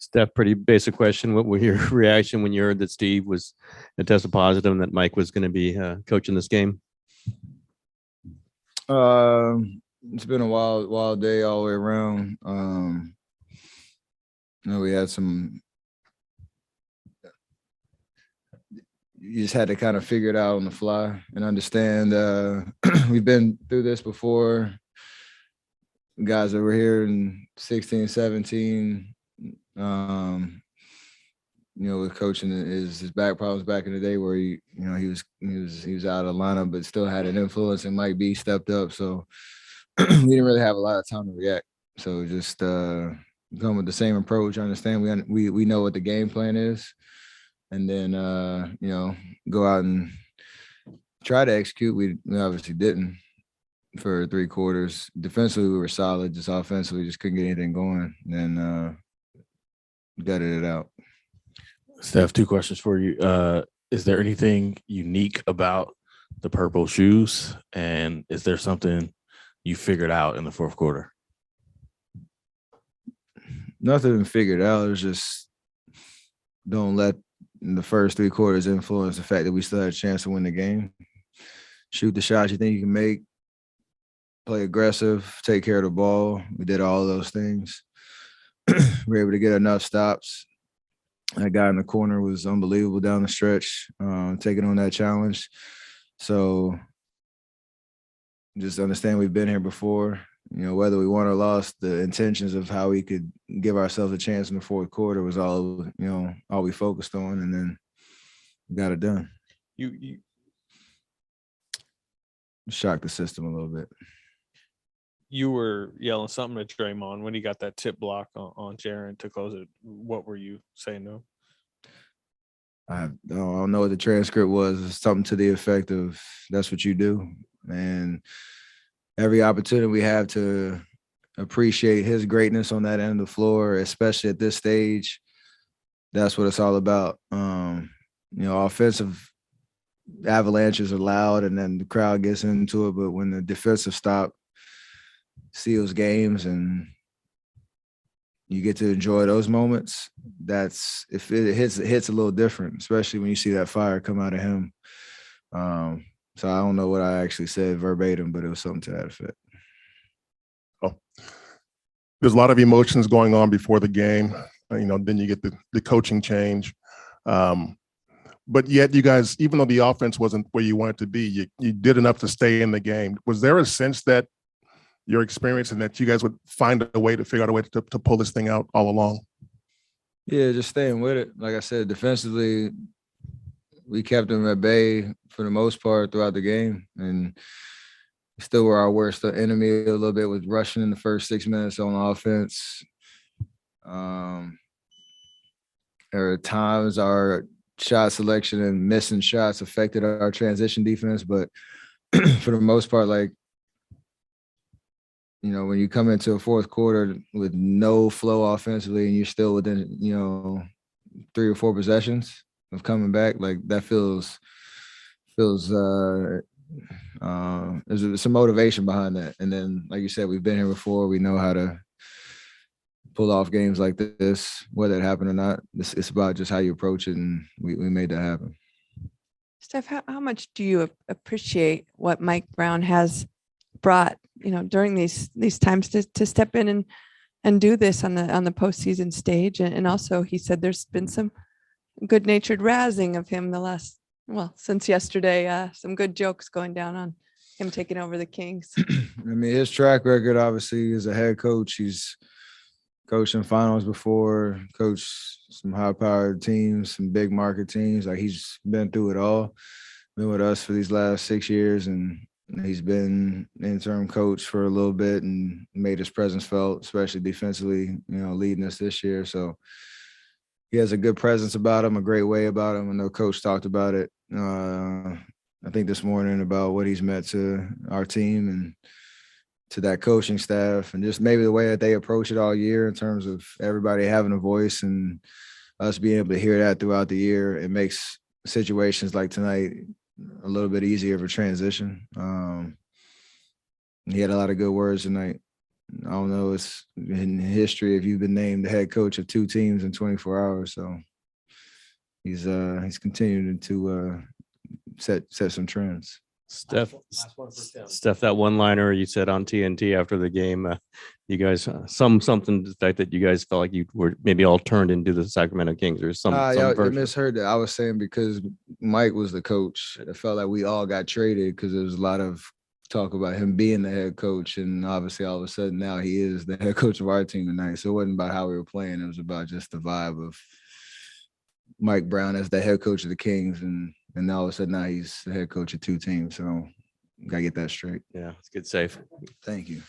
Steph, pretty basic question. What was your reaction when you heard that Steve was tested positive and that Mike was going to be coaching this game? It's been a wild day all the way around. We had some. You just had to kind of figure it out on the fly and understand. We've been through this before. Guys that were here in 16, 17. With coaching his back problems back in the day where he was out of the lineup, but still had an influence, and Mike B stepped up. So we didn't really have a lot of time to react. So just come with the same approach. I understand we know what the game plan is, and then go out and try to execute. We obviously didn't for 3 quarters. Defensively, we were solid. Just offensively, just couldn't get anything going. And then gutted it out. Steph, 2 questions for you. Is there anything unique about the purple shoes? And is there something you figured out in the 4th quarter? Nothing figured out. It was just don't let the first 3 quarters influence the fact that we still had a chance to win the game. Shoot the shots you think you can make. Play aggressive. Take care of the ball. We did all those things. We were able to get enough stops. That guy in the corner was unbelievable down the stretch, taking on that challenge. So just understand we've been here before. Whether we won or lost, the intentions of how we could give ourselves a chance in the 4th quarter was all we focused on, and then we got it done. You shocked the system a little bit. You were yelling something at Draymond when he got that tip block on Jaren to close it. What were you saying to him? I don't know what the transcript was. It's something to the effect of, that's what you do. And every opportunity we have to appreciate his greatness on that end of the floor, especially at this stage, that's what it's all about. Offensive avalanches are loud and then the crowd gets into it. But when the defensive stop seals games and you get to enjoy those moments, that's if it hits a little different, especially when you see that fire come out of him. So I don't know what I actually said verbatim, but it was something to that effect. Oh, there's a lot of emotions going on before the game. Then you get the coaching change. But yet you guys, even though the offense wasn't where you wanted to be, you did enough to stay in the game. Was there a sense that your experience and that you guys would find a way to figure out a way to pull this thing out all along? Yeah, just staying with it. Like I said, defensively, we kept them at bay for the most part throughout the game, and still were our worst enemy a little bit with rushing in the first 6 minutes on offense. There are times our shot selection and missing shots affected our transition defense, but for the most part, when you come into a 4th quarter with no flow offensively and you're still within, 3 or 4 possessions of coming back, that feels there's some motivation behind that. And then, like you said, we've been here before. We know how to pull off games like this, whether it happened or not. It's about just how you approach it, and we made that happen. Steph, how much do you appreciate what Mike Brown has brought, during these times to step in and do this on the postseason stage? And also, he said there's been some good-natured razzing of him since yesterday. Some good jokes going down on him taking over the Kings. His track record, obviously, as a head coach, he's coached in finals before, coached some high-powered teams, some big market teams. He's been through it all. Been with us for these last 6 years, and he's been interim coach for a little bit and made his presence felt, especially defensively, leading us this year. So he has a good presence about him, a great way about him. I know Coach talked about it, I think this morning, about what he's meant to our team and to that coaching staff, and just maybe the way that they approach it all year in terms of everybody having a voice and us being able to hear that throughout the year. It makes situations like tonight a little bit easier of a transition. He had a lot of good words tonight. I don't know, it's in history if you've been named the head coach of 2 teams in 24 hours. So he's continuing to set some trends. Steph, Steph, that one liner you said on TNT after the game, you guys, something to the fact that you guys felt like you were maybe all turned into the Sacramento Kings or some Y'all version. misheard that. I was saying because Mike was the coach, it felt like we all got traded because there was a lot of talk about him being the head coach, and obviously all of a sudden now he is the head coach of our team tonight. So it wasn't about how we were playing; it was about just the vibe of Mike Brown as the head coach of the Kings, and all of a sudden now he's the head coach of 2 teams. So gotta get that straight. Yeah, it's good save. Thank you.